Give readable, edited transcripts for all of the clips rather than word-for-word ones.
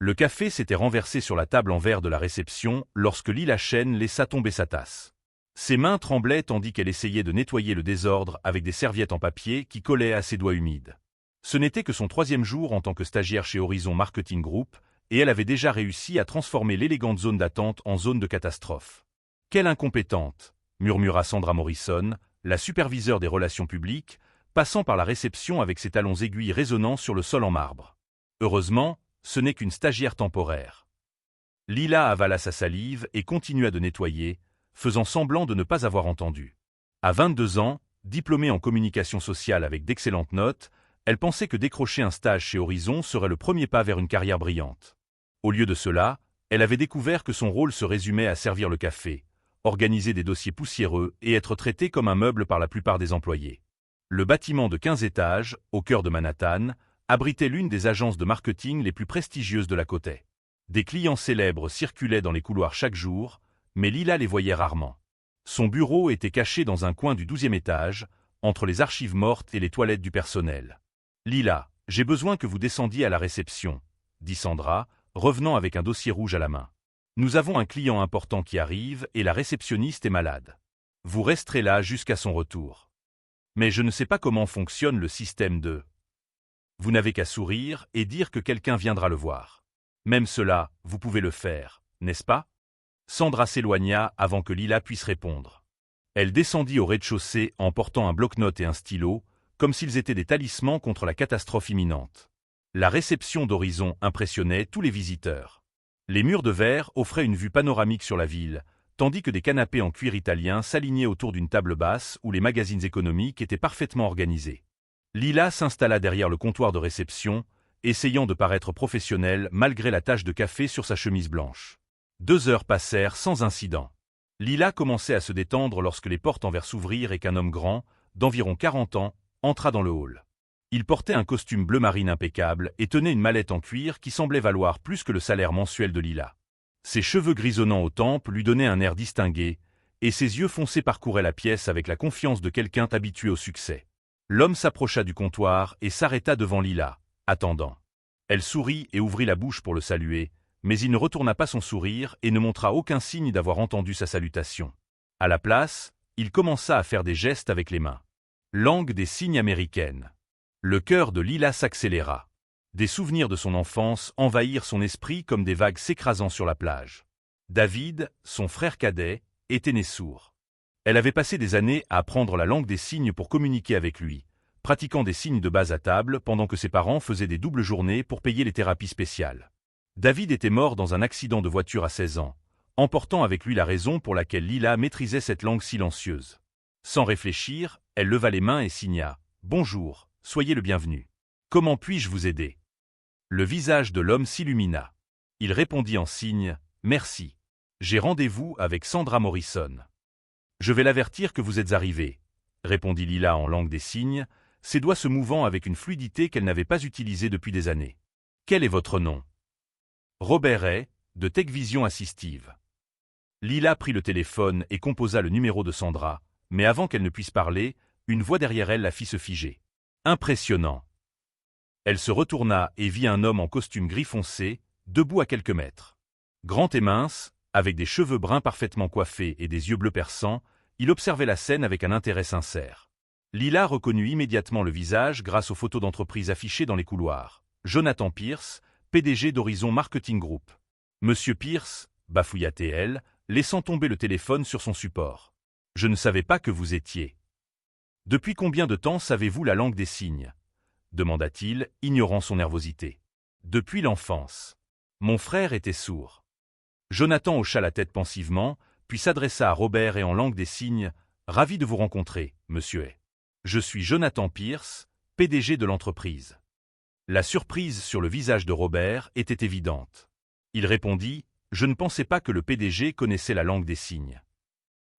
Le café s'était renversé sur la table en verre de la réception lorsque Lila Chen laissa tomber sa tasse. Ses mains tremblaient tandis qu'elle essayait de nettoyer le désordre avec des serviettes en papier qui collaient à ses doigts humides. Ce n'était que son 3e jour en tant que stagiaire chez Horizon Marketing Group, et elle avait déjà réussi à transformer l'élégante zone d'attente en zone de catastrophe. « Quelle incompétente !» murmura Sandra Morrison, la superviseure des relations publiques, passant par la réception avec ses talons aiguilles résonnant sur le sol en marbre. Heureusement, ce n'est qu'une stagiaire temporaire. Lila avala sa salive et continua de nettoyer, faisant semblant de ne pas avoir entendu. À 22 ans, diplômée en communication sociale avec d'excellentes notes, elle pensait que décrocher un stage chez Horizon serait le premier pas vers une carrière brillante. Au lieu de cela, elle avait découvert que son rôle se résumait à servir le café, organiser des dossiers poussiéreux et être traitée comme un meuble par la plupart des employés. Le bâtiment de 15 étages, au cœur de Manhattan, abritait l'une des agences de marketing les plus prestigieuses de la côte Est. Des clients célèbres circulaient dans les couloirs chaque jour, mais Lila les voyait rarement. Son bureau était caché dans un coin du 12e étage, entre les archives mortes et les toilettes du personnel. « Lila, j'ai besoin que vous descendiez à la réception », dit Sandra, revenant avec un dossier rouge à la main. « Nous avons un client important qui arrive et la réceptionniste est malade. Vous resterez là jusqu'à son retour. Mais je ne sais pas comment fonctionne le système de... Vous n'avez qu'à sourire et dire que quelqu'un viendra le voir. Même cela, vous pouvez le faire, n'est-ce pas ?» Sandra s'éloigna avant que Lila puisse répondre. Elle descendit au rez-de-chaussée en portant un bloc-notes et un stylo, comme s'ils étaient des talismans contre la catastrophe imminente. La réception d'Horizon impressionnait tous les visiteurs. Les murs de verre offraient une vue panoramique sur la ville, tandis que des canapés en cuir italien s'alignaient autour d'une table basse où les magazines économiques étaient parfaitement organisés. Lila s'installa derrière le comptoir de réception, essayant de paraître professionnelle malgré la tache de café sur sa chemise blanche. 2 heures passèrent sans incident. Lila commençait à se détendre lorsque les portes en verre s'ouvrirent et qu'un homme grand, d'environ 40 ans, entra dans le hall. Il portait un costume bleu marine impeccable et tenait une mallette en cuir qui semblait valoir plus que le salaire mensuel de Lila. Ses cheveux grisonnants aux tempes lui donnaient un air distingué, et ses yeux foncés parcouraient la pièce avec la confiance de quelqu'un habitué au succès. L'homme s'approcha du comptoir et s'arrêta devant Lila, attendant. Elle sourit et ouvrit la bouche pour le saluer, mais il ne retourna pas son sourire et ne montra aucun signe d'avoir entendu sa salutation. À la place, il commença à faire des gestes avec les mains. Langue des signes américaine. Le cœur de Lila s'accéléra. Des souvenirs de son enfance envahirent son esprit comme des vagues s'écrasant sur la plage. David, son frère cadet, était né sourd. Elle avait passé des années à apprendre la langue des signes pour communiquer avec lui, pratiquant des signes de base à table pendant que ses parents faisaient des doubles journées pour payer les thérapies spéciales. David était mort dans un accident de voiture à 16 ans, emportant avec lui la raison pour laquelle Lila maîtrisait cette langue silencieuse. Sans réfléchir, elle leva les mains et signa « Bonjour, soyez le bienvenu. Comment puis-je vous aider ?» Le visage de l'homme s'illumina. Il répondit en signe « Merci. J'ai rendez-vous avec Sandra Morrison. » « Je vais l'avertir que vous êtes arrivé, » répondit Lila en langue des signes, ses doigts se mouvant avec une fluidité qu'elle n'avait pas utilisée depuis des années. « Quel est votre nom ?»« Robert Ray, de TechVision Assistive. » Lila prit le téléphone et composa le numéro de Sandra, mais avant qu'elle ne puisse parler, une voix derrière elle la fit se figer. Impressionnant. Elle se retourna et vit un homme en costume gris foncé, debout à quelques mètres. Grand et mince, avec des cheveux bruns parfaitement coiffés et des yeux bleus perçants, il observait la scène avec un intérêt sincère. Lila reconnut immédiatement le visage grâce aux photos d'entreprise affichées dans les couloirs. Jonathan Pierce, PDG d'Horizon Marketing Group. « Monsieur Pierce » bafouilla-t-elle, laissant tomber le téléphone sur son support. « Je ne savais pas que vous étiez. »« Depuis combien de temps savez-vous la langue des signes ?» demanda-t-il, ignorant son nervosité. « Depuis l'enfance. Mon frère était sourd. » Jonathan hocha la tête pensivement, puis s'adressa à Robert et en langue des signes « Ravi de vous rencontrer, monsieur Hay. Je suis Jonathan Pierce, PDG de l'entreprise. » La surprise sur le visage de Robert était évidente. Il répondit « Je ne pensais pas que le PDG connaissait la langue des signes.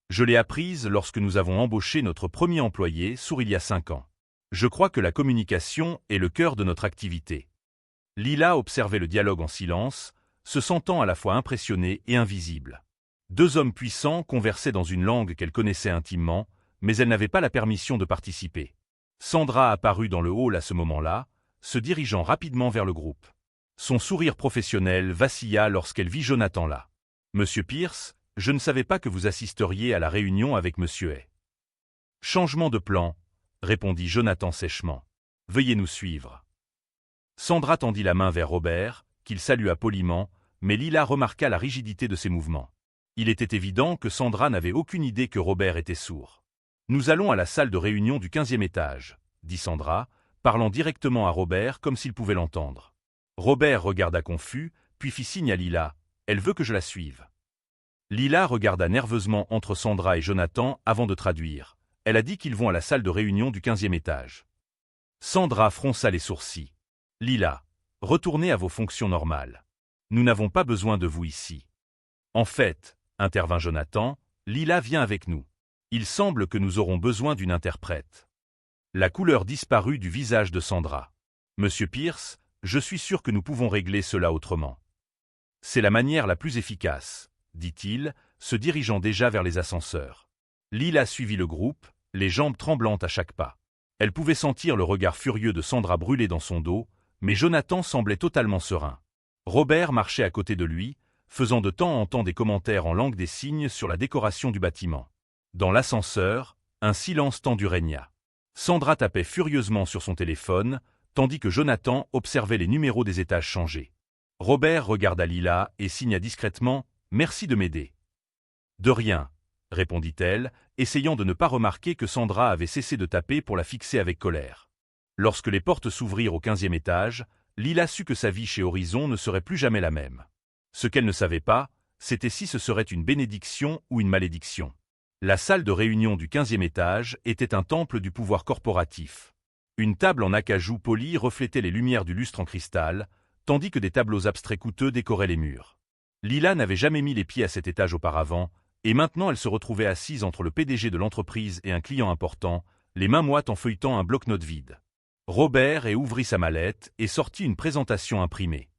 Je l'ai apprise lorsque nous avons embauché notre premier employé il y a 5 ans. Je crois que la communication est le cœur de notre activité. » Lila observait le dialogue en silence, se sentant à la fois impressionnée et invisible. 2 hommes puissants conversaient dans une langue qu'elle connaissait intimement, mais elle n'avait pas la permission de participer. Sandra apparut dans le hall à ce moment-là, se dirigeant rapidement vers le groupe. Son sourire professionnel vacilla lorsqu'elle vit Jonathan là. « Monsieur Pierce, je ne savais pas que vous assisteriez à la réunion avec Monsieur Hay. »« Changement de plan, » répondit Jonathan sèchement. « Veuillez nous suivre. » Sandra tendit la main vers Robert, qu'il salua poliment, mais Lila remarqua la rigidité de ses mouvements. Il était évident que Sandra n'avait aucune idée que Robert était sourd. « Nous allons à la salle de réunion du 15e étage, » dit Sandra, parlant directement à Robert comme s'il pouvait l'entendre. Robert regarda confus, puis fit signe à Lila. « Elle veut que je la suive. » Lila regarda nerveusement entre Sandra et Jonathan avant de traduire. « Elle a dit qu'ils vont à la salle de réunion du 15e étage. » Sandra fronça les sourcils. « Lila, retournez à vos fonctions normales. Nous n'avons pas besoin de vous ici. » « En fait, » intervint Jonathan, « Lila vient avec nous. Il semble que nous aurons besoin d'une interprète. » La couleur disparut du visage de Sandra. « Monsieur Pierce, je suis sûr que nous pouvons régler cela autrement. »« C'est la manière la plus efficace, » dit-il, se dirigeant déjà vers les ascenseurs. Lila suivit le groupe, les jambes tremblantes à chaque pas. Elle pouvait sentir le regard furieux de Sandra brûler dans son dos, mais Jonathan semblait totalement serein. Robert marchait à côté de lui, faisant de temps en temps des commentaires en langue des signes sur la décoration du bâtiment. Dans l'ascenseur, un silence tendu régna. Sandra tapait furieusement sur son téléphone, tandis que Jonathan observait les numéros des étages changés. Robert regarda Lila et signa discrètement « Merci de m'aider. »« De rien, » répondit-elle, essayant de ne pas remarquer que Sandra avait cessé de taper pour la fixer avec colère. Lorsque les portes s'ouvrirent au 15e étage, Lila sut que sa vie chez Horizon ne serait plus jamais la même. Ce qu'elle ne savait pas, c'était si ce serait une bénédiction ou une malédiction. La salle de réunion du 15e étage était un temple du pouvoir corporatif. Une table en acajou poli reflétait les lumières du lustre en cristal, tandis que des tableaux abstraits coûteux décoraient les murs. Lila n'avait jamais mis les pieds à cet étage auparavant, et maintenant elle se retrouvait assise entre le PDG de l'entreprise et un client important, les mains moites en feuilletant un bloc-notes vide. Robert ouvrit sa mallette et sortit une présentation imprimée.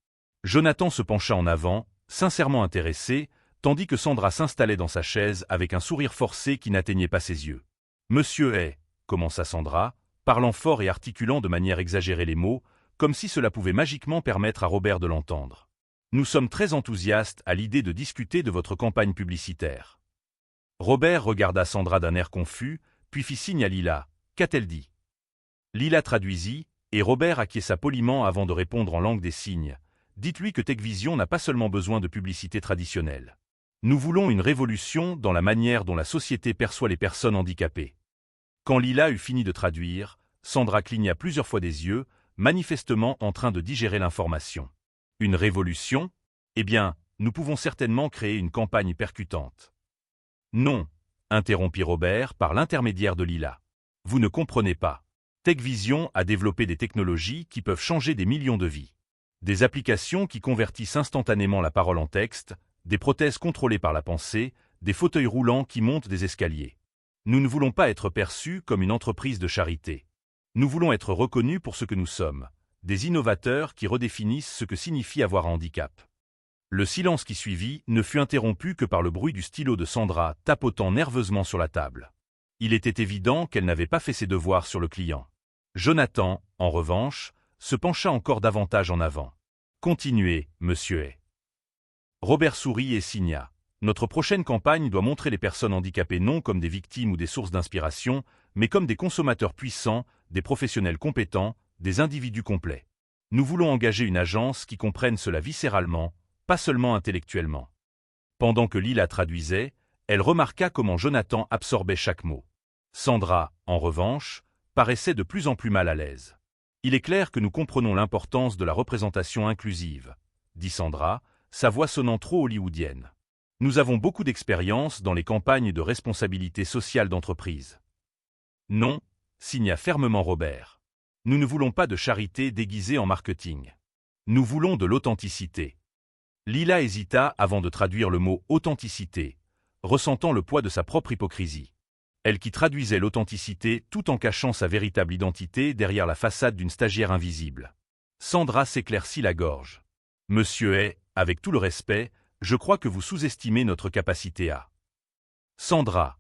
Jonathan se pencha en avant, sincèrement intéressé, tandis que Sandra s'installait dans sa chaise avec un sourire forcé qui n'atteignait pas ses yeux. « Monsieur Hay, » commença Sandra, parlant fort et articulant de manière exagérée les mots, comme si cela pouvait magiquement permettre à Robert de l'entendre. « Nous sommes très enthousiastes à l'idée de discuter de votre campagne publicitaire. » Robert regarda Sandra d'un air confus, puis fit signe à Lila. « Qu'a-t-elle dit ?» Lila traduisit, et Robert acquiesça poliment avant de répondre en langue des signes. « Dites-lui que TechVision n'a pas seulement besoin de publicité traditionnelle. Nous voulons une révolution dans la manière dont la société perçoit les personnes handicapées. » Quand Lila eut fini de traduire, Sandra cligna plusieurs fois des yeux, manifestement en train de digérer l'information. « Une révolution ? Eh bien, nous pouvons certainement créer une campagne percutante. »« Non, » interrompit Robert par l'intermédiaire de Lila. « Vous ne comprenez pas. TechVision a développé des technologies qui peuvent changer des millions de vies. Des applications qui convertissent instantanément la parole en texte, des prothèses contrôlées par la pensée, des fauteuils roulants qui montent des escaliers. Nous ne voulons pas être perçus comme une entreprise de charité. Nous voulons être reconnus pour ce que nous sommes, des innovateurs qui redéfinissent ce que signifie avoir un handicap. » Le silence qui suivit ne fut interrompu que par le bruit du stylo de Sandra tapotant nerveusement sur la table. Il était évident qu'elle n'avait pas fait ses devoirs sur le client. Jonathan, en revanche, se pencha encore davantage en avant. « Continuez, monsieur Hay. » Robert sourit et signa. « Notre prochaine campagne doit montrer les personnes handicapées non comme des victimes ou des sources d'inspiration, mais comme des consommateurs puissants, des professionnels compétents, des individus complets. Nous voulons engager une agence qui comprenne cela viscéralement, pas seulement intellectuellement. » Pendant que Lila traduisait, elle remarqua comment Jonathan absorbait chaque mot. Sandra, en revanche, paraissait de plus en plus mal à l'aise. « Il est clair que nous comprenons l'importance de la représentation inclusive, » dit Sandra, sa voix sonnant trop hollywoodienne. « Nous avons beaucoup d'expérience dans les campagnes de responsabilité sociale d'entreprise. »« Non, » signa fermement Robert. « Nous ne voulons pas de charité déguisée en marketing. Nous voulons de l'authenticité. » Lila hésita avant de traduire le mot « authenticité », ressentant le poids de sa propre hypocrisie. Elle qui traduisait l'authenticité tout en cachant sa véritable identité derrière la façade d'une stagiaire invisible. Sandra s'éclaircit la gorge. « Monsieur Hay, avec tout le respect, je crois que vous sous-estimez notre capacité à... » « Sandra, »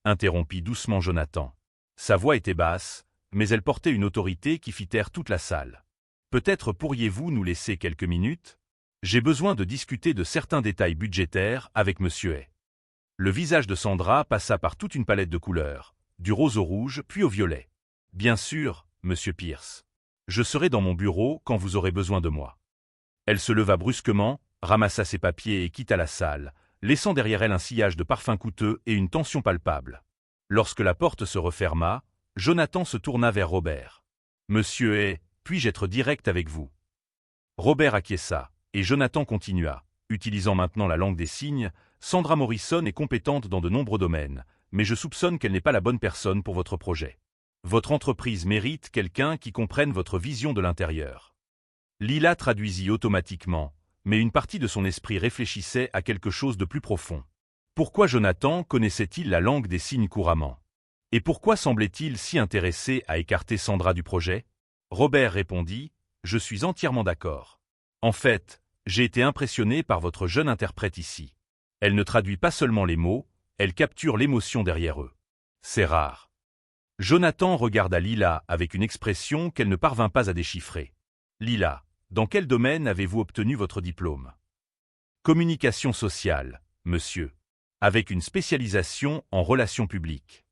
interrompit doucement Jonathan. Sa voix était basse, mais elle portait une autorité qui fit taire toute la salle. Peut-être pourriez-vous nous laisser quelques minutes? J'ai besoin de discuter de certains détails budgétaires avec Monsieur Hay. Le visage de Sandra passa par toute une palette de couleurs, du rose au rouge puis au violet. Bien sûr, Monsieur Pierce. Je serai dans mon bureau quand vous aurez besoin de moi. Elle se leva brusquement, ramassa ses papiers et quitta la salle, laissant derrière elle un sillage de parfums coûteux et une tension palpable. Lorsque la porte se referma, Jonathan se tourna vers Robert. « Monsieur Hay, puis-je être direct avec vous ?» Robert acquiesça, et Jonathan continua, utilisant maintenant la langue des signes. « Sandra Morrison est compétente dans de nombreux domaines, mais je soupçonne qu'elle n'est pas la bonne personne pour votre projet. Votre entreprise mérite quelqu'un qui comprenne votre vision de l'intérieur. » Lila traduisit automatiquement, mais une partie de son esprit réfléchissait à quelque chose de plus profond. Pourquoi Jonathan connaissait-il la langue des signes couramment? Et pourquoi semblait-il si intéressé à écarter Sandra du projet? Robert répondit, « Je suis entièrement d'accord. En fait, j'ai été impressionné par votre jeune interprète ici. Elle ne traduit pas seulement les mots, elle capture l'émotion derrière eux. C'est rare. » Jonathan regarda Lila avec une expression qu'elle ne parvint pas à déchiffrer. « Lila, dans quel domaine avez-vous obtenu votre diplôme? » Communication sociale, monsieur, avec une spécialisation en relations publiques.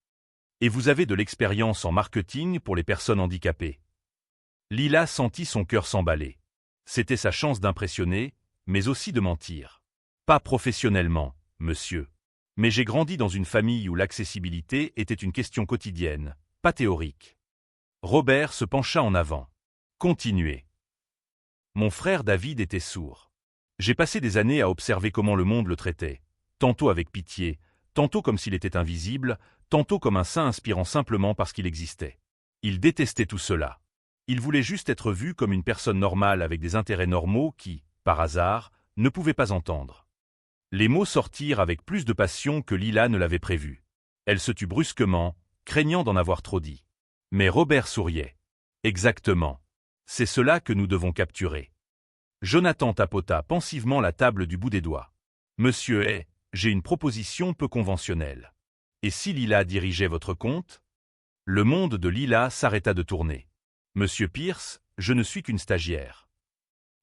Et vous avez de l'expérience en marketing pour les personnes handicapées. Lila sentit son cœur s'emballer. C'était sa chance d'impressionner, mais aussi de mentir. Pas professionnellement, monsieur. Mais j'ai grandi dans une famille où l'accessibilité était une question quotidienne, pas théorique. Robert se pencha en avant. Continuez. Mon frère David était sourd. J'ai passé des années à observer comment le monde le traitait, tantôt avec pitié, tantôt comme s'il était invisible, tantôt comme un saint inspirant simplement parce qu'il existait. Il détestait tout cela. Il voulait juste être vu comme une personne normale avec des intérêts normaux qui, par hasard, ne pouvait pas entendre. Les mots sortirent avec plus de passion que Lila ne l'avait prévu. Elle se tut brusquement, craignant d'en avoir trop dit. Mais Robert souriait. Exactement. C'est cela que nous devons capturer. Jonathan tapota pensivement la table du bout des doigts. Monsieur Hay, j'ai une proposition peu conventionnelle. Et si Lila dirigeait votre compte? Le monde de Lila s'arrêta de tourner. Monsieur Pierce, je ne suis qu'une stagiaire.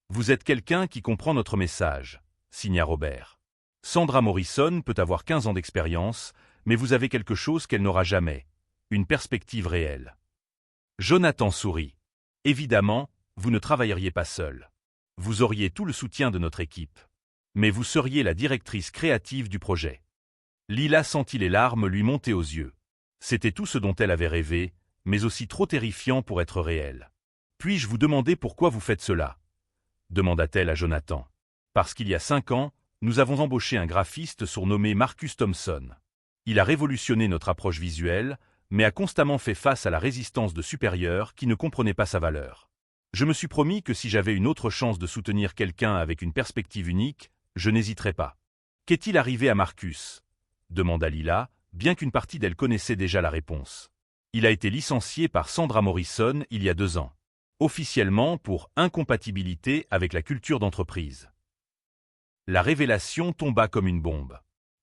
Vous êtes quelqu'un qui comprend notre message, signa Robert. Sandra Morrison peut avoir 15 ans d'expérience, mais vous avez quelque chose qu'elle n'aura jamais, une perspective réelle. Jonathan sourit. Évidemment, vous ne travailleriez pas seul. Vous auriez tout le soutien de notre équipe. Mais vous seriez la directrice créative du projet. Lila sentit les larmes lui monter aux yeux. C'était tout ce dont elle avait rêvé, mais aussi trop terrifiant pour être réel. « Puis-je vous demander pourquoi vous faites cela ?» demanda-t-elle à Jonathan. « Parce qu'il y a 5 ans, nous avons embauché un graphiste surnommé Marcus Thompson. Il a révolutionné notre approche visuelle, mais a constamment fait face à la résistance de supérieurs qui ne comprenaient pas sa valeur. Je me suis promis que si j'avais une autre chance de soutenir quelqu'un avec une perspective unique, je n'hésiterais pas. Qu'est-il arrivé à Marcus? Demanda Lila, bien qu'une partie d'elle connaissait déjà la réponse. Il a été licencié par Sandra Morrison il y a 2 ans. Officiellement pour incompatibilité avec la culture d'entreprise. La révélation tomba comme une bombe.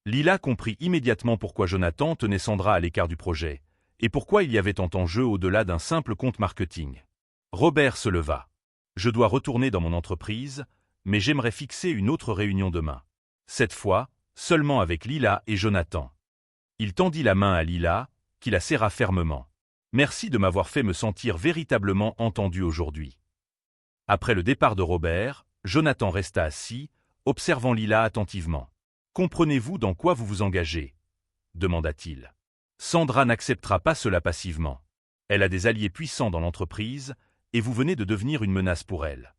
Lila comprit immédiatement pourquoi Jonathan tenait Sandra à l'écart du projet, et pourquoi il y avait tant en jeu au-delà d'un simple compte marketing. Robert se leva. « Je dois retourner dans mon entreprise, mais j'aimerais fixer une autre réunion demain. Cette fois, seulement avec Lila et Jonathan. » Il tendit la main à Lila, qui la serra fermement. « Merci de m'avoir fait me sentir véritablement entendu aujourd'hui. » Après le départ de Robert, Jonathan resta assis, observant Lila attentivement. « Comprenez-vous dans quoi vous vous engagez ?» demanda-t-il. Sandra n'acceptera pas cela passivement. Elle a des alliés puissants dans l'entreprise, et vous venez de devenir une menace pour elle.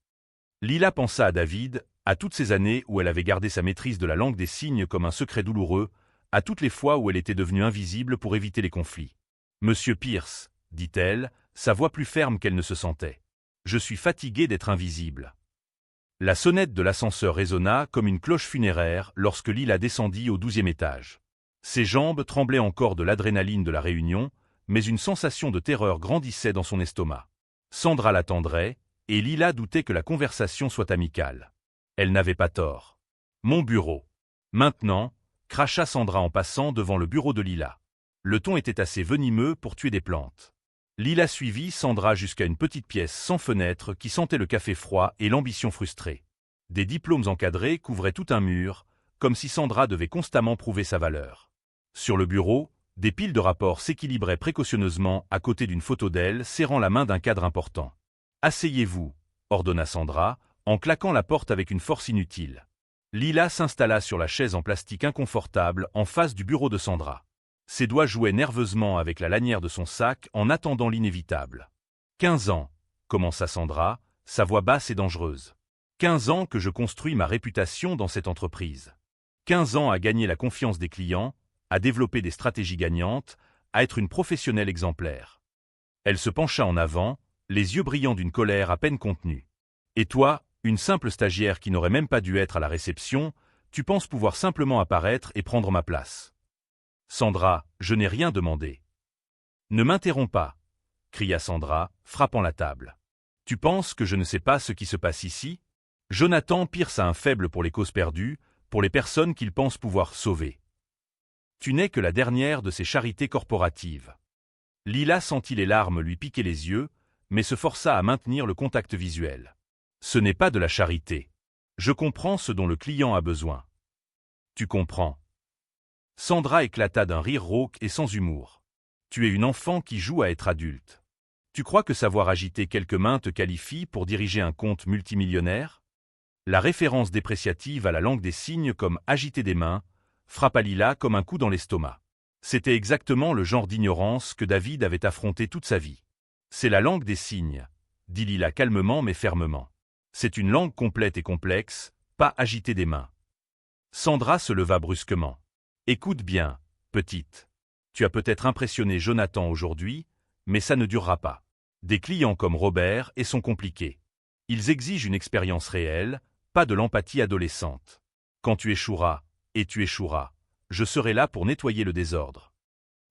Lila pensa à David, à toutes ces années où elle avait gardé sa maîtrise de la langue des signes comme un secret douloureux, à toutes les fois où elle était devenue invisible pour éviter les conflits. « Monsieur Pierce, dit-elle, sa voix plus ferme qu'elle ne se sentait. Je suis fatiguée d'être invisible. » La sonnette de l'ascenseur résonna comme une cloche funéraire lorsque Lila descendit au 12e étage. Ses jambes tremblaient encore de l'adrénaline de la réunion, mais une sensation de terreur grandissait dans son estomac. Sandra l'attendrait, et Lila doutait que la conversation soit amicale. Elle n'avait pas tort. « Mon bureau. » Maintenant, cracha Sandra en passant devant le bureau de Lila. Le ton était assez venimeux pour tuer des plantes. Lila suivit Sandra jusqu'à une petite pièce sans fenêtre qui sentait le café froid et l'ambition frustrée. Des diplômes encadrés couvraient tout un mur, comme si Sandra devait constamment prouver sa valeur. Sur le bureau, des piles de rapports s'équilibraient précautionneusement à côté d'une photo d'elle serrant la main d'un cadre important. « Asseyez-vous », ordonna Sandra, en claquant la porte avec une force inutile. Lila s'installa sur la chaise en plastique inconfortable en face du bureau de Sandra. Ses doigts jouaient nerveusement avec la lanière de son sac en attendant l'inévitable. « 15 ans, commença Sandra, sa voix basse et dangereuse. 15 ans que je construis ma réputation dans cette entreprise. 15 ans à gagner la confiance des clients, à développer des stratégies gagnantes, à être une professionnelle exemplaire. » Elle se pencha en avant, les yeux brillants d'une colère à peine contenue. « Et toi, une simple stagiaire qui n'aurait même pas dû être à la réception, tu penses pouvoir simplement apparaître et prendre ma place. » « Sandra, je n'ai rien demandé. »« Ne m'interromps pas, » cria Sandra, frappant la table. « Tu penses que je ne sais pas ce qui se passe ici ? Jonathan Pierce a un faible pour les causes perdues, pour les personnes qu'il pense pouvoir sauver. Tu n'es que la dernière de ces charités corporatives. » Lila sentit les larmes lui piquer les yeux, mais se força à maintenir le contact visuel. « Ce n'est pas de la charité. Je comprends ce dont le client a besoin. »« Tu comprends. » Sandra éclata d'un rire rauque et sans humour. « Tu es une enfant qui joue à être adulte. Tu crois que savoir agiter quelques mains te qualifie pour diriger un compte multimillionnaire ?» La référence dépréciative à la langue des signes comme « agiter des mains » frappa Lila comme un coup dans l'estomac. C'était exactement le genre d'ignorance que David avait affronté toute sa vie. « C'est la langue des signes », dit Lila calmement mais fermement. « C'est une langue complète et complexe, pas agiter des mains. » Sandra se leva brusquement. « Écoute bien, petite. Tu as peut-être impressionné Jonathan aujourd'hui, mais ça ne durera pas. Des clients comme Robert et sont compliqués. Ils exigent une expérience réelle, pas de l'empathie adolescente. Quand tu échoueras, et tu échoueras, je serai là pour nettoyer le désordre. »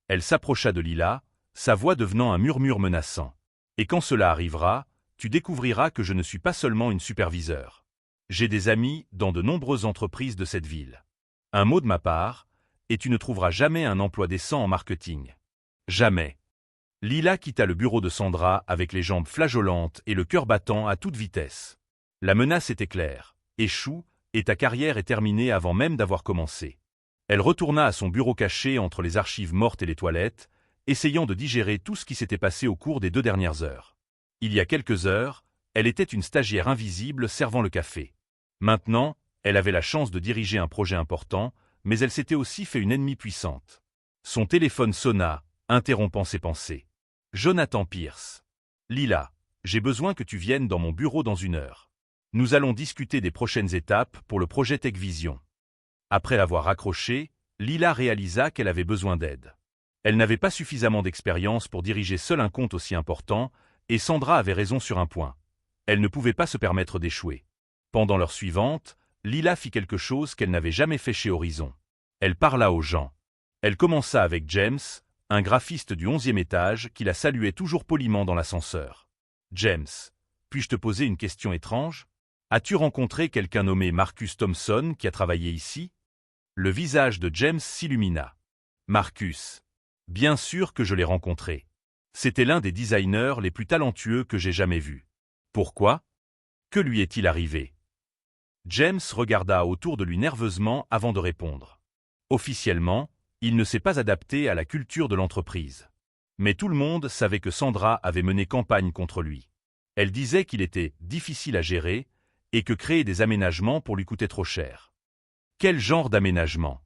Elle s'approcha de Lila, sa voix devenant un murmure menaçant. « Et quand cela arrivera, tu découvriras que je ne suis pas seulement une superviseure. J'ai des amis dans de nombreuses entreprises de cette ville. Un mot de ma part, et tu ne trouveras jamais un emploi décent en marketing. Jamais. » Lila quitta le bureau de Sandra avec les jambes flageolantes et le cœur battant à toute vitesse. La menace était claire. Échoue, et ta carrière est terminée avant même d'avoir commencé. Elle retourna à son bureau caché entre les archives mortes et les toilettes, essayant de digérer tout ce qui s'était passé au cours des 2 dernières heures. Il y a quelques heures, elle était une stagiaire invisible servant le café. Maintenant, elle avait la chance de diriger un projet important, mais elle s'était aussi fait une ennemie puissante. Son téléphone sonna, interrompant ses pensées. « Jonathan Pierce. Lila, j'ai besoin que tu viennes dans mon bureau dans 1 heure. Nous allons discuter des prochaines étapes pour le projet TechVision. » Après l'avoir raccroché, Lila réalisa qu'elle avait besoin d'aide. Elle n'avait pas suffisamment d'expérience pour diriger seule un compte aussi important, et Sandra avait raison sur un point. Elle ne pouvait pas se permettre d'échouer. Pendant l'heure suivante, Lila fit quelque chose qu'elle n'avait jamais fait chez Horizon. Elle parla aux gens. Elle commença avec James, un graphiste du 11e étage qui la saluait toujours poliment dans l'ascenseur. « James, puis-je te poser une question étrange ? As-tu rencontré quelqu'un nommé Marcus Thompson qui a travaillé ici ?» Le visage de James s'illumina. « Marcus. Bien sûr que je l'ai rencontré. C'était l'un des designers les plus talentueux que j'ai jamais vus. Pourquoi ? Que lui est-il arrivé ?» James regarda autour de lui nerveusement avant de répondre. Officiellement, il ne s'est pas adapté à la culture de l'entreprise. Mais tout le monde savait que Sandra avait mené campagne contre lui. Elle disait qu'il était difficile à gérer et que créer des aménagements pour lui coûtait trop cher. Quel genre d'aménagement ?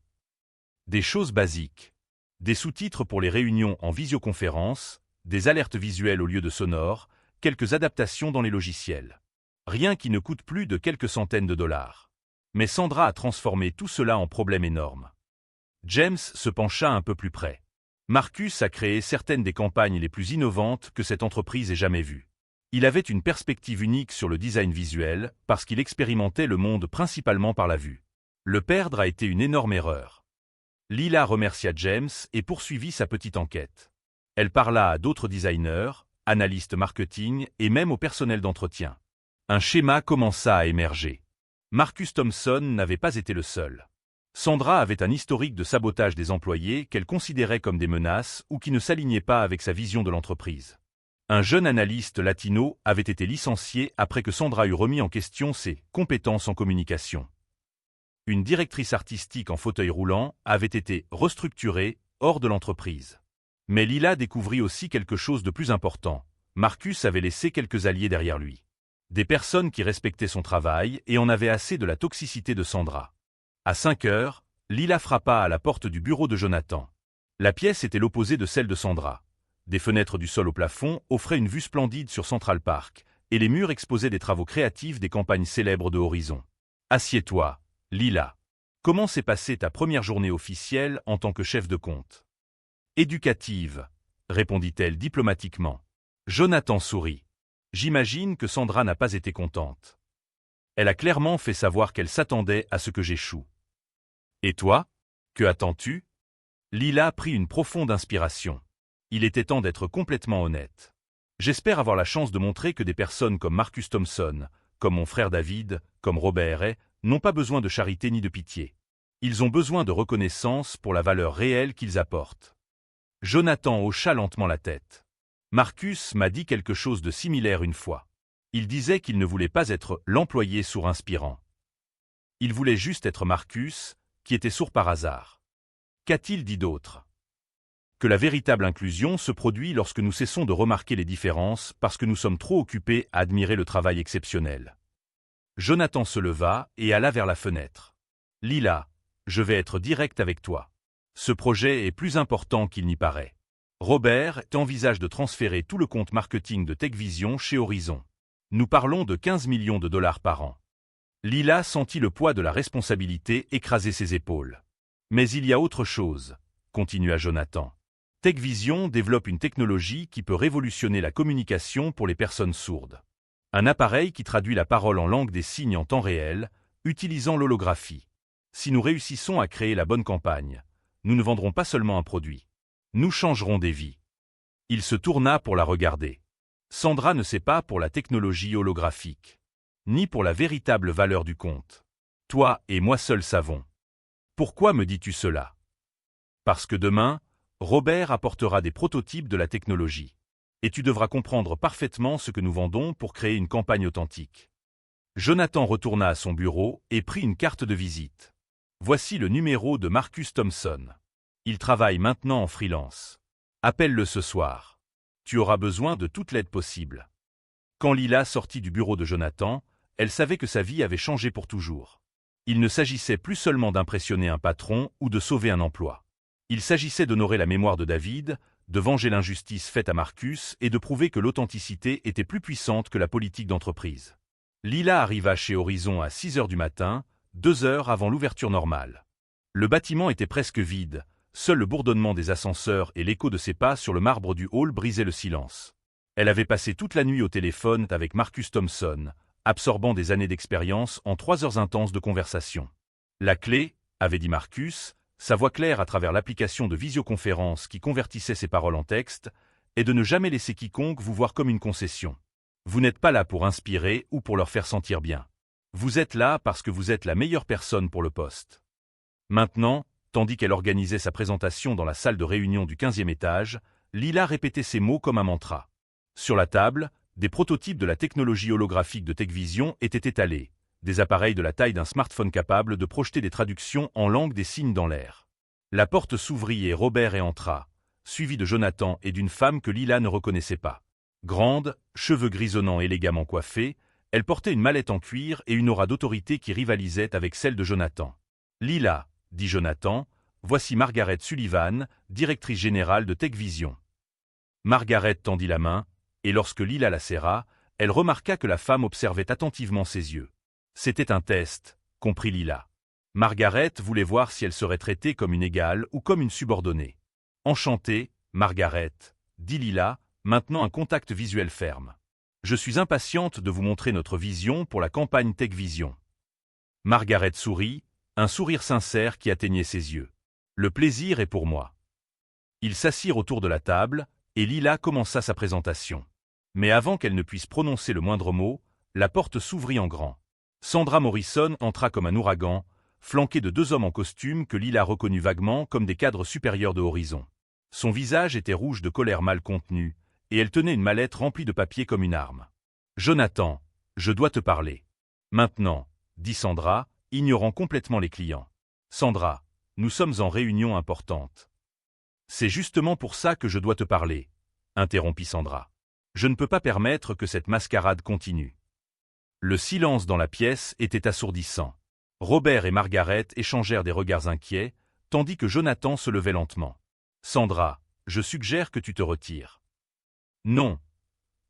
Des choses basiques. Des sous-titres pour les réunions en visioconférence, des alertes visuelles au lieu de sonores, quelques adaptations dans les logiciels. Rien qui ne coûte plus de quelques centaines de dollars. Mais Sandra a transformé tout cela en problème énorme. James se pencha un peu plus près. Marcus a créé certaines des campagnes les plus innovantes que cette entreprise ait jamais vues. Il avait une perspective unique sur le design visuel parce qu'il expérimentait le monde principalement par la vue. Le perdre a été une énorme erreur. Lila remercia James et poursuivit sa petite enquête. Elle parla à d'autres designers, analystes marketing et même au personnel d'entretien. Un schéma commença à émerger. Marcus Thompson n'avait pas été le seul. Sandra avait un historique de sabotage des employés qu'elle considérait comme des menaces ou qui ne s'alignaient pas avec sa vision de l'entreprise. Un jeune analyste latino avait été licencié après que Sandra eut remis en question ses compétences en communication. Une directrice artistique en fauteuil roulant avait été restructurée hors de l'entreprise. Mais Lila découvrit aussi quelque chose de plus important. Marcus avait laissé quelques alliés derrière lui. Des personnes qui respectaient son travail et en avaient assez de la toxicité de Sandra. À 5 heures, Lila frappa à la porte du bureau de Jonathan. La pièce était l'opposé de celle de Sandra. Des fenêtres du sol au plafond offraient une vue splendide sur Central Park, et les murs exposaient des travaux créatifs des campagnes célèbres de Horizon. « Assieds-toi, Lila. Comment s'est passée ta première journée officielle en tant que chef de compte ?»« Éducative, » répondit-elle diplomatiquement. Jonathan sourit. J'imagine que Sandra n'a pas été contente. Elle a clairement fait savoir qu'elle s'attendait à ce que j'échoue. Et toi? Que attends-tu? Lila prit une profonde inspiration. Il était temps d'être complètement honnête. J'espère avoir la chance de montrer que des personnes comme Marcus Thompson, comme mon frère David, comme Robert Ray, n'ont pas besoin de charité ni de pitié. Ils ont besoin de reconnaissance pour la valeur réelle qu'ils apportent. Jonathan hocha lentement la tête. Marcus m'a dit quelque chose de similaire une fois. Il disait qu'il ne voulait pas être l'employé sourd inspirant. Il voulait juste être Marcus, qui était sourd par hasard. Qu'a-t-il dit d'autre? Que la véritable inclusion se produit lorsque nous cessons de remarquer les différences parce que nous sommes trop occupés à admirer le travail exceptionnel. Jonathan se leva et alla vers la fenêtre. Lila, je vais être direct avec toi. Ce projet est plus important qu'il n'y paraît. Robert envisage de transférer tout le compte marketing de TechVision chez Horizon. Nous parlons de 15 millions de dollars par an. Lila sentit le poids de la responsabilité écraser ses épaules. Mais il y a autre chose, continua Jonathan. TechVision développe une technologie qui peut révolutionner la communication pour les personnes sourdes. Un appareil qui traduit la parole en langue des signes en temps réel, utilisant l'holographie. Si nous réussissons à créer la bonne campagne, nous ne vendrons pas seulement un produit. Nous changerons des vies. Il se tourna pour la regarder. Sandra ne sait pas pour la technologie holographique, ni pour la véritable valeur du compte. Toi et moi seuls savons. Pourquoi me dis-tu cela? Parce que demain, Robert apportera des prototypes de la technologie. Et tu devras comprendre parfaitement ce que nous vendons pour créer une campagne authentique. Jonathan retourna à son bureau et prit une carte de visite. Voici le numéro de Marcus Thompson. Il travaille maintenant en freelance. Appelle-le ce soir. Tu auras besoin de toute l'aide possible. Quand Lila sortit du bureau de Jonathan, elle savait que sa vie avait changé pour toujours. Il ne s'agissait plus seulement d'impressionner un patron ou de sauver un emploi. Il s'agissait d'honorer la mémoire de David, de venger l'injustice faite à Marcus et de prouver que l'authenticité était plus puissante que la politique d'entreprise. Lila arriva chez Horizon à 6 heures du matin, 2 heures avant l'ouverture normale. Le bâtiment était presque vide. Seul le bourdonnement des ascenseurs et l'écho de ses pas sur le marbre du hall brisaient le silence. Elle avait passé toute la nuit au téléphone avec Marcus Thompson, absorbant des années d'expérience en 3 heures intenses de conversation. La clé, avait dit Marcus, sa voix claire à travers l'application de visioconférence qui convertissait ses paroles en texte, est de ne jamais laisser quiconque vous voir comme une concession. Vous n'êtes pas là pour inspirer ou pour leur faire sentir bien. Vous êtes là parce que vous êtes la meilleure personne pour le poste. Maintenant, tandis qu'elle organisait sa présentation dans la salle de réunion du 15e étage, Lila répétait ces mots comme un mantra. Sur la table, des prototypes de la technologie holographique de TechVision étaient étalés, des appareils de la taille d'un smartphone capables de projeter des traductions en langue des signes dans l'air. La porte s'ouvrit et Robert y entra, suivi de Jonathan et d'une femme que Lila ne reconnaissait pas. Grande, cheveux grisonnants élégamment coiffés, elle portait une mallette en cuir et une aura d'autorité qui rivalisait avec celle de Jonathan. « Lila », dit Jonathan, « voici Margaret Sullivan, directrice générale de TechVision. » Margaret tendit la main, et lorsque Lila la serra, elle remarqua que la femme observait attentivement ses yeux. C'était un test, comprit Lila. Margaret voulait voir si elle serait traitée comme une égale ou comme une subordonnée. « Enchantée, Margaret, » dit Lila, maintenant un contact visuel ferme. « Je suis impatiente de vous montrer notre vision pour la campagne TechVision. » Margaret sourit, un sourire sincère qui atteignait ses yeux. « Le plaisir est pour moi. » Ils s'assirent autour de la table, et Lila commença sa présentation. Mais avant qu'elle ne puisse prononcer le moindre mot, la porte s'ouvrit en grand. Sandra Morrison entra comme un ouragan, flanquée de 2 hommes en costume que Lila reconnut vaguement comme des cadres supérieurs de Horizon. Son visage était rouge de colère mal contenue, et elle tenait une mallette remplie de papier comme une arme. « Jonathan, je dois te parler. »« Maintenant, » dit Sandra, ignorant complètement les clients. « Sandra, nous sommes en réunion importante. »« C'est justement pour ça que je dois te parler, » interrompit Sandra. « Je ne peux pas permettre que cette mascarade continue. » Le silence dans la pièce était assourdissant. Robert et Margaret échangèrent des regards inquiets, tandis que Jonathan se levait lentement. « Sandra, je suggère que tu te retires. »« Non !»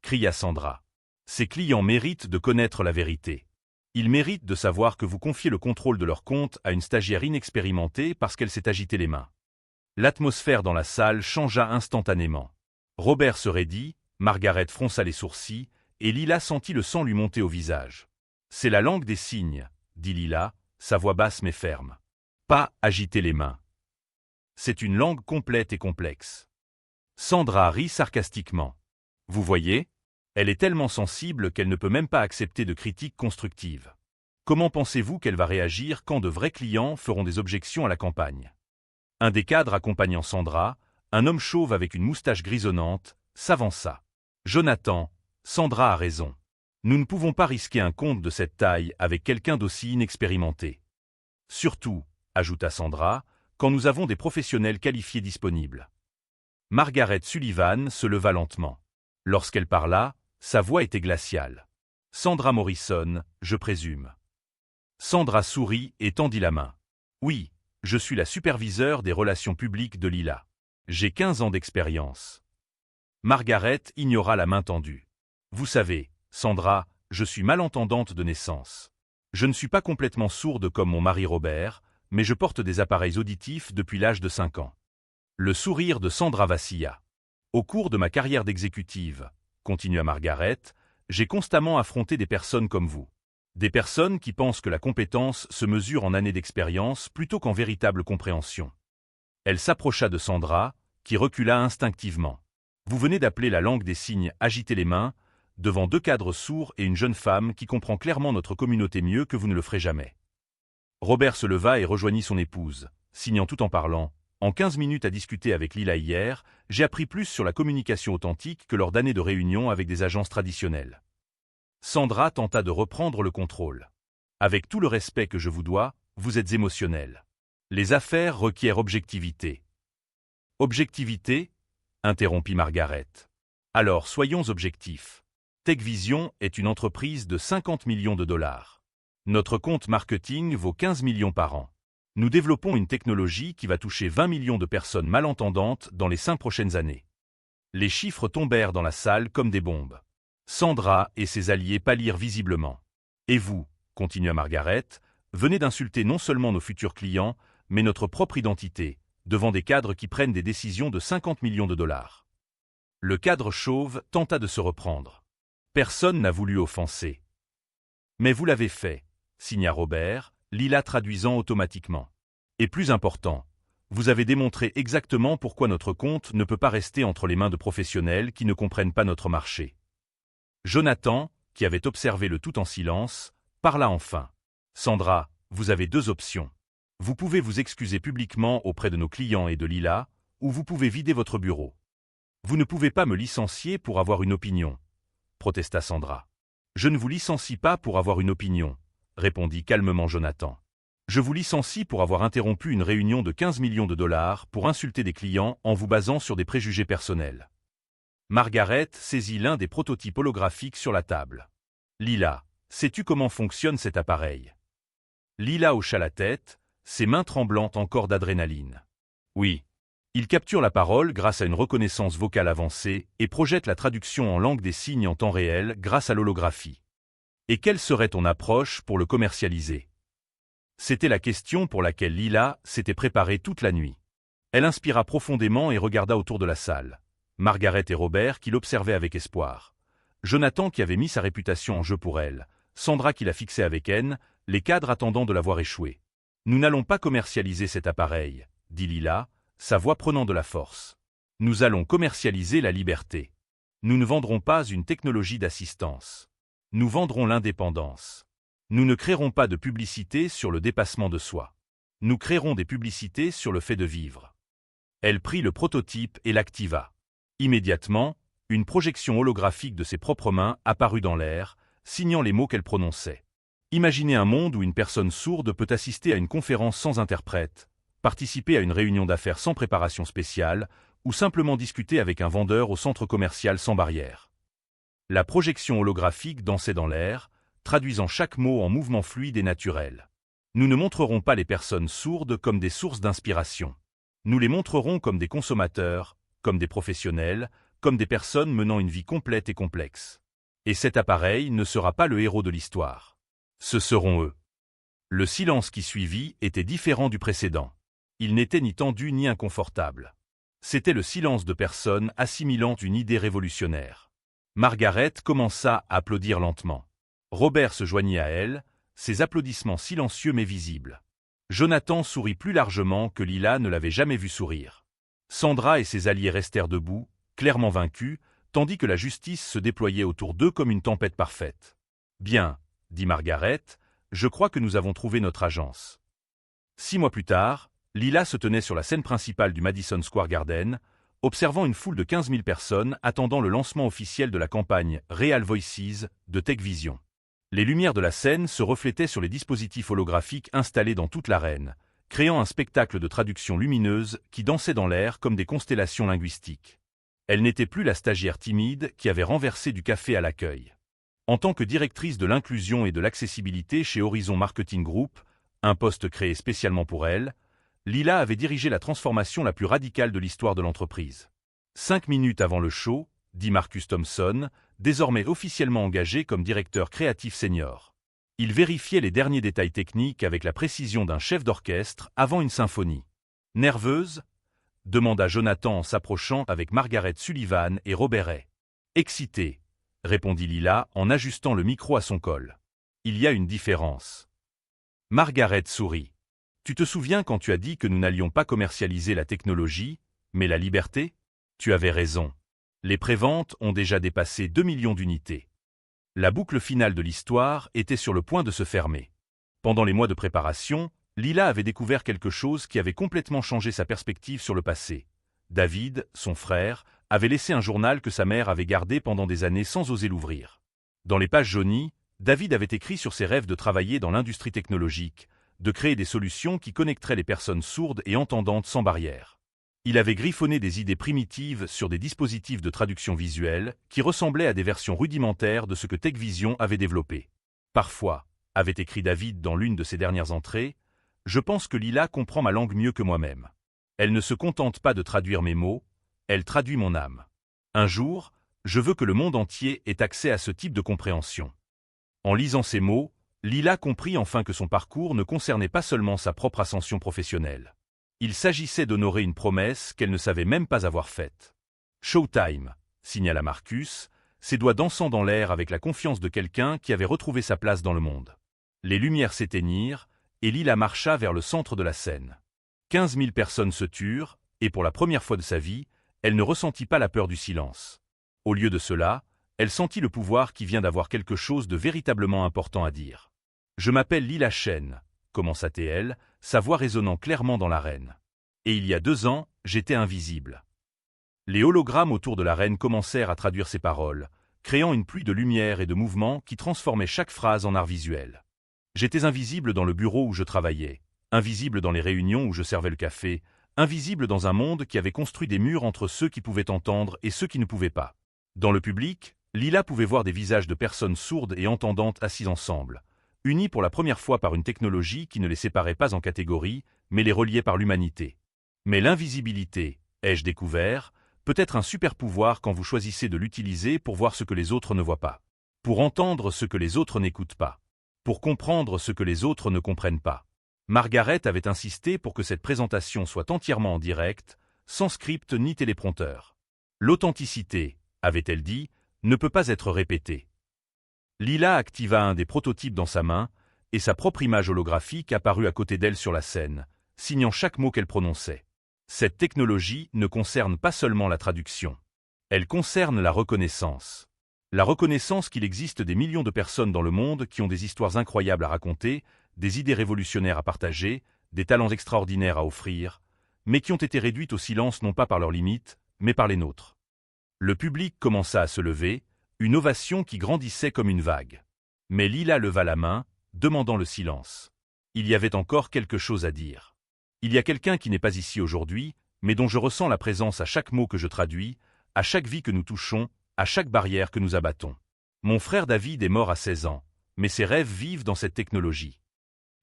cria Sandra. « Ces clients méritent de connaître la vérité. Ils méritent de savoir que vous confiez le contrôle de leur compte à une stagiaire inexpérimentée parce qu'elle s'est agité les mains. » L'atmosphère dans la salle changea instantanément. Robert se raidit, Margaret fronça les sourcils, et Lila sentit le sang lui monter au visage. « C'est la langue des signes, » dit Lila, sa voix basse mais ferme. « Pas agiter les mains. C'est une langue complète et complexe. » Sandra rit sarcastiquement. « Vous voyez ? Elle est tellement sensible qu'elle ne peut même pas accepter de critiques constructives. Comment pensez-vous qu'elle va réagir quand de vrais clients feront des objections à la campagne ?» Un des cadres accompagnant Sandra, un homme chauve avec une moustache grisonnante, s'avança. « Jonathan, Sandra a raison. Nous ne pouvons pas risquer un compte de cette taille avec quelqu'un d'aussi inexpérimenté. Surtout, ajouta Sandra, quand nous avons des professionnels qualifiés disponibles. » Margaret Sullivan se leva lentement. Lorsqu'elle parla, sa voix était glaciale. « Sandra Morrison, je présume. » Sandra sourit et tendit la main. « Oui, je suis la superviseure des relations publiques de Lila. J'ai 15 ans d'expérience. » Margaret ignora la main tendue. « Vous savez, Sandra, je suis malentendante de naissance. Je ne suis pas complètement sourde comme mon mari Robert, mais je porte des appareils auditifs depuis l'âge de 5 ans. » Le sourire de Sandra vacilla. « Au cours de ma carrière d'exécutive, » continua Margaret, « j'ai constamment affronté des personnes comme vous. Des personnes qui pensent que la compétence se mesure en années d'expérience plutôt qu'en véritable compréhension. » Elle s'approcha de Sandra, qui recula instinctivement. « Vous venez d'appeler la langue des signes « agiter les mains » devant 2 cadres sourds et une jeune femme qui comprend clairement notre communauté mieux que vous ne le ferez jamais. » Robert se leva et rejoignit son épouse, signant tout en parlant. « En 15 minutes à discuter avec Lila hier, j'ai appris plus sur la communication authentique que lors d'années de réunions avec des agences traditionnelles. » Sandra tenta de reprendre le contrôle. « Avec tout le respect que je vous dois, vous êtes émotionnel. Les affaires requièrent objectivité. »« Objectivité ?» interrompit Margaret. « Alors soyons objectifs. TechVision est une entreprise de 50 millions de dollars. Notre compte marketing vaut 15 millions par an. Nous développons une technologie qui va toucher 20 millions de personnes malentendantes dans les 5 prochaines années. » Les chiffres tombèrent dans la salle comme des bombes. Sandra et ses alliés pâlirent visiblement. « Et vous, » continua Margaret, « venez d'insulter non seulement nos futurs clients, mais notre propre identité, devant des cadres qui prennent des décisions de 50 millions de dollars. » Le cadre chauve tenta de se reprendre. Personne n'a voulu offenser. « Mais vous l'avez fait, » signa Robert, Lila traduisant automatiquement. « Et plus important, vous avez démontré exactement pourquoi notre compte ne peut pas rester entre les mains de professionnels qui ne comprennent pas notre marché. » Jonathan, qui avait observé le tout en silence, parla enfin. « Sandra, vous avez 2 options. Vous pouvez vous excuser publiquement auprès de nos clients et de Lila, ou vous pouvez vider votre bureau. »« Vous ne pouvez pas me licencier pour avoir une opinion, » protesta Sandra. « Je ne vous licencie pas pour avoir une opinion, » répondit calmement Jonathan. « Je vous licencie pour avoir interrompu une réunion de 15 millions de dollars pour insulter des clients en vous basant sur des préjugés personnels. » Margaret saisit l'un des prototypes holographiques sur la table. « Lila, sais-tu comment fonctionne cet appareil ?» Lila hocha la tête, ses mains tremblantes encore d'adrénaline. « Oui. Il capture la parole grâce à une reconnaissance vocale avancée et projette la traduction en langue des signes en temps réel grâce à l'holographie. Et quelle serait ton approche pour le commercialiser ?» C'était la question pour laquelle Lila s'était préparée toute la nuit. Elle inspira profondément et regarda autour de la salle. Margaret et Robert qui l'observaient avec espoir. Jonathan qui avait mis sa réputation en jeu pour elle. Sandra qui la fixait avec haine, les cadres attendant de la voir échouer. « Nous n'allons pas commercialiser cet appareil, » dit Lila, sa voix prenant de la force. « Nous allons commercialiser la liberté. Nous ne vendrons pas une technologie d'assistance. Nous vendrons l'indépendance. Nous ne créerons pas de publicité sur le dépassement de soi. Nous créerons des publicités sur le fait de vivre. » Elle prit le prototype et l'activa. Immédiatement, Une projection holographique de ses propres mains apparut dans l'air, signant les mots qu'elle prononçait. Imaginez un monde où une personne sourde peut assister à une conférence sans interprète, participer à une réunion d'affaires sans préparation spéciale, ou simplement discuter avec un vendeur au centre commercial sans barrière. La projection holographique dansait dans l'air, traduisant chaque mot en mouvement fluide et naturel. Nous ne montrerons pas les personnes sourdes comme des sources d'inspiration. Nous les montrerons comme des consommateurs, comme des professionnels, comme des personnes menant une vie complète et complexe. Et cet appareil ne sera pas le héros de l'histoire. Ce seront eux. Le silence qui suivit était différent du précédent. Il n'était ni tendu ni inconfortable. C'était le silence de personnes assimilant une idée révolutionnaire. Margaret commença à applaudir lentement. Robert se joignit à elle, ses applaudissements silencieux mais visibles. Jonathan sourit plus largement que Lila ne l'avait jamais vu sourire. Sandra et ses alliés restèrent debout, clairement vaincus, tandis que la justice se déployait autour d'eux comme une tempête parfaite. « Bien, » dit Margaret, « je crois que nous avons trouvé notre agence. » 6 mois plus tard, Lila se tenait sur la scène principale du Madison Square Garden, observant une foule de 15 000 personnes attendant le lancement officiel de la campagne Real Voices de TechVision. Les lumières de la scène se reflétaient sur les dispositifs holographiques installés dans toute l'arène, créant un spectacle de traduction lumineuse qui dansait dans l'air comme des constellations linguistiques. Elle n'était plus la stagiaire timide qui avait renversé du café à l'accueil. En tant que directrice de l'inclusion et de l'accessibilité chez Horizon Marketing Group, un poste créé spécialement pour elle, Lila avait dirigé la transformation la plus radicale de l'histoire de l'entreprise. 5 minutes avant le show, dit Marcus Thompson, désormais officiellement engagé comme directeur créatif senior. Il vérifiait les derniers détails techniques avec la précision d'un chef d'orchestre avant une symphonie. « Nerveuse ?» demanda Jonathan en s'approchant avec Margaret Sullivan et Robert Ray. « Excitée » répondit Lila en ajustant le micro à son col. « Il y a une différence. » Margaret sourit. « Tu te souviens quand tu as dit que nous n'allions pas commercialiser la technologie, mais la liberté ? Tu avais raison. Les préventes ont déjà dépassé 2 millions d'unités. » La boucle finale de l'histoire était sur le point de se fermer. Pendant les mois de préparation, Lila avait découvert quelque chose qui avait complètement changé sa perspective sur le passé. David, son frère, avait laissé un journal que sa mère avait gardé pendant des années sans oser l'ouvrir. Dans les pages jaunies, David avait écrit sur ses rêves de travailler dans l'industrie technologique, de créer des solutions qui connecteraient les personnes sourdes et entendantes sans barrière. Il avait griffonné des idées primitives sur des dispositifs de traduction visuelle qui ressemblaient à des versions rudimentaires de ce que TechVision avait développé. Parfois, avait écrit David dans l'une de ses dernières entrées, « Je pense que Lila comprend ma langue mieux que moi-même. Elle ne se contente pas de traduire mes mots, elle traduit mon âme. Un jour, je veux que le monde entier ait accès à ce type de compréhension. » En lisant ces mots, Lila comprit enfin que son parcours ne concernait pas seulement sa propre ascension professionnelle. Il s'agissait d'honorer une promesse qu'elle ne savait même pas avoir faite. « Showtime », signala Marcus, ses doigts dansant dans l'air avec la confiance de quelqu'un qui avait retrouvé sa place dans le monde. Les lumières s'éteignirent, et Lila marcha vers le centre de la scène. 15 000 personnes se turent, et pour la première fois de sa vie, elle ne ressentit pas la peur du silence. Au lieu de cela, elle sentit le pouvoir qui vient d'avoir quelque chose de véritablement important à dire. « Je m'appelle Lila Chen », commença-t-elle, sa voix résonnant clairement dans l'arène. « Et il y a 2 ans, j'étais invisible. » Les hologrammes autour de l'arène commencèrent à traduire ces paroles, créant une pluie de lumière et de mouvements qui transformaient chaque phrase en art visuel. J'étais invisible dans le bureau où je travaillais, invisible dans les réunions où je servais le café, invisible dans un monde qui avait construit des murs entre ceux qui pouvaient entendre et ceux qui ne pouvaient pas. Dans le public, Lila pouvait voir des visages de personnes sourdes et entendantes assises ensemble, unis pour la première fois par une technologie qui ne les séparait pas en catégories, mais les reliait par l'humanité. Mais l'invisibilité, ai-je découvert, peut être un super pouvoir quand vous choisissez de l'utiliser pour voir ce que les autres ne voient pas, pour entendre ce que les autres n'écoutent pas, pour comprendre ce que les autres ne comprennent pas. Margaret avait insisté pour que cette présentation soit entièrement en direct, sans script ni téléprompteur. L'authenticité, avait-elle dit, ne peut pas être répétée. Lila activa un des prototypes dans sa main, et sa propre image holographique apparut à côté d'elle sur la scène, signant chaque mot qu'elle prononçait. Cette technologie ne concerne pas seulement la traduction. Elle concerne la reconnaissance. La reconnaissance qu'il existe des millions de personnes dans le monde qui ont des histoires incroyables à raconter, des idées révolutionnaires à partager, des talents extraordinaires à offrir, mais qui ont été réduites au silence non pas par leurs limites, mais par les nôtres. Le public commença à se lever, une ovation qui grandissait comme une vague. Mais Lila leva la main, demandant le silence. Il y avait encore quelque chose à dire. Il y a quelqu'un qui n'est pas ici aujourd'hui, mais dont je ressens la présence à chaque mot que je traduis, à chaque vie que nous touchons, à chaque barrière que nous abattons. Mon frère David est mort à 16 ans, mais ses rêves vivent dans cette technologie.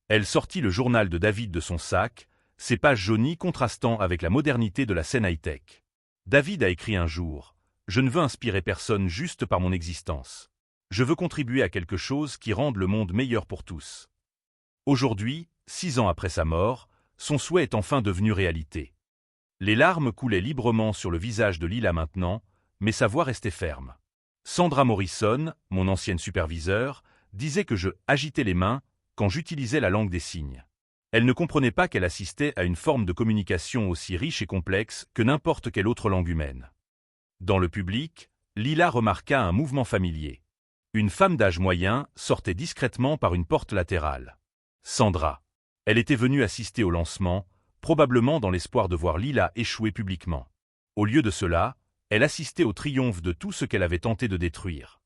Elle sortit le journal de David de son sac, ses pages jaunies contrastant avec la modernité de la scène high-tech. David a écrit un jour « Je ne veux inspirer personne juste par mon existence. Je veux contribuer à quelque chose qui rende le monde meilleur pour tous. » Aujourd'hui, 6 ans après sa mort, son souhait est enfin devenu réalité. Les larmes coulaient librement sur le visage de Lila maintenant, mais sa voix restait ferme. Sandra Morrison, mon ancienne superviseure, disait que je agitais les mains quand j'utilisais la langue des signes. Elle ne comprenait pas qu'elle assistait à une forme de communication aussi riche et complexe que n'importe quelle autre langue humaine. Dans le public, Lila remarqua un mouvement familier. Une femme d'âge moyen sortait discrètement par une porte latérale. Sandra. Elle était venue assister au lancement, probablement dans l'espoir de voir Lila échouer publiquement. Au lieu de cela, elle assistait au triomphe de tout ce qu'elle avait tenté de détruire.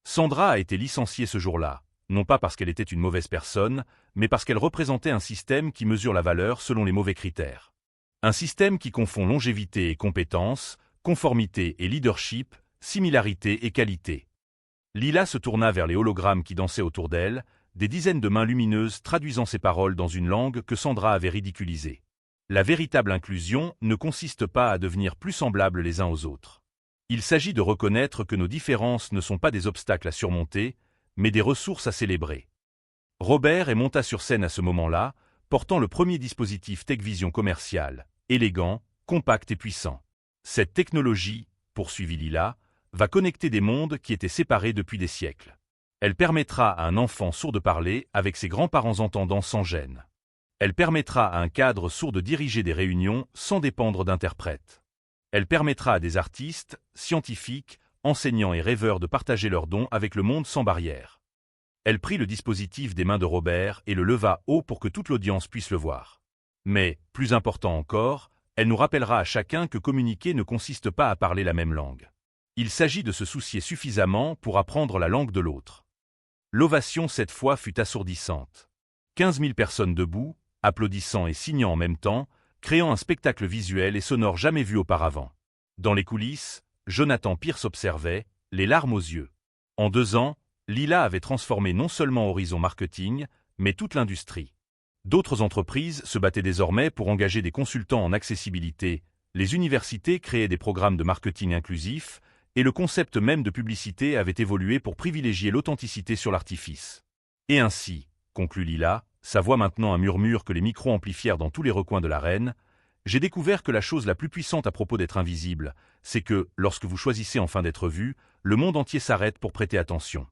Sandra a été licenciée ce jour-là, non pas parce qu'elle était une mauvaise personne, mais parce qu'elle représentait un système qui mesure la valeur selon les mauvais critères. Un système qui confond longévité et compétence, conformité et leadership, similarité et qualité. Lila se tourna vers les hologrammes qui dansaient autour d'elle, des dizaines de mains lumineuses traduisant ses paroles dans une langue que Sandra avait ridiculisée. La véritable inclusion ne consiste pas à devenir plus semblables les uns aux autres. Il s'agit de reconnaître que nos différences ne sont pas des obstacles à surmonter, mais des ressources à célébrer. Robert monta sur scène à ce moment-là, portant le premier dispositif TechVision commercial, élégant, compact et puissant. Cette technologie, poursuivit Lila, va connecter des mondes qui étaient séparés depuis des siècles. Elle permettra à un enfant sourd de parler avec ses grands-parents entendants sans gêne. Elle permettra à un cadre sourd de diriger des réunions sans dépendre d'interprètes. Elle permettra à des artistes, scientifiques, enseignants et rêveurs de partager leurs dons avec le monde sans barrière. Elle prit le dispositif des mains de Robert et le leva haut pour que toute l'audience puisse le voir. Mais, plus important encore, elle nous rappellera à chacun que communiquer ne consiste pas à parler la même langue. Il s'agit de se soucier suffisamment pour apprendre la langue de l'autre. L'ovation cette fois fut assourdissante. 15 000 personnes debout, applaudissant et signant en même temps, créant un spectacle visuel et sonore jamais vu auparavant. Dans les coulisses, Jonathan Pierce observait, les larmes aux yeux. En 2 ans, Lila avait transformé non seulement Horizon Marketing, mais toute l'industrie. D'autres entreprises se battaient désormais pour engager des consultants en accessibilité, les universités créaient des programmes de marketing inclusif, et le concept même de publicité avait évolué pour privilégier l'authenticité sur l'artifice. Et ainsi, conclut Lila, sa voix maintenant un murmure que les micros amplifièrent dans tous les recoins de l'arène, j'ai découvert que la chose la plus puissante à propos d'être invisible, c'est que, lorsque vous choisissez enfin d'être vu, le monde entier s'arrête pour prêter attention.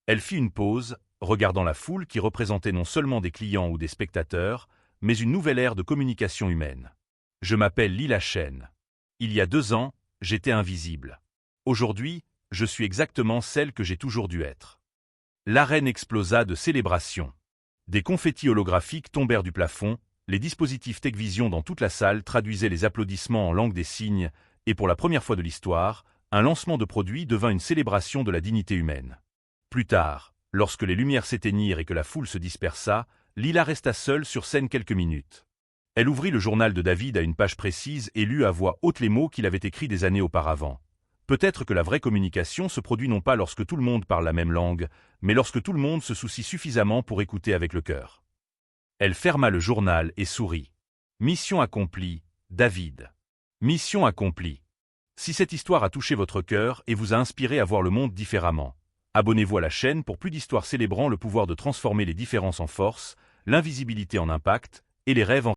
Elle fit une pause, regardant la foule qui représentait non seulement des clients ou des spectateurs, mais une nouvelle ère de communication humaine. Je m'appelle Lila Chen. Il y a 2 ans, j'étais invisible. Aujourd'hui, je suis exactement celle que j'ai toujours dû être. L'arène explosa de célébrations. Des confettis holographiques tombèrent du plafond, les dispositifs TechVision dans toute la salle traduisaient les applaudissements en langue des signes, et pour la première fois de l'histoire, un lancement de produit devint une célébration de la dignité humaine. Plus tard, lorsque les lumières s'éteignirent et que la foule se dispersa, Lila resta seule sur scène quelques minutes. Elle ouvrit le journal de David à une page précise et lut à voix haute les mots qu'il avait écrits des années auparavant. Peut-être que la vraie communication se produit non pas lorsque tout le monde parle la même langue, mais lorsque tout le monde se soucie suffisamment pour écouter avec le cœur. Elle ferma le journal et sourit. Mission accomplie, David. Mission accomplie. Si cette histoire a touché votre cœur et vous a inspiré à voir le monde différemment, abonnez-vous à la chaîne pour plus d'histoires célébrant le pouvoir de transformer les différences en force, l'invisibilité en impact et les rêves en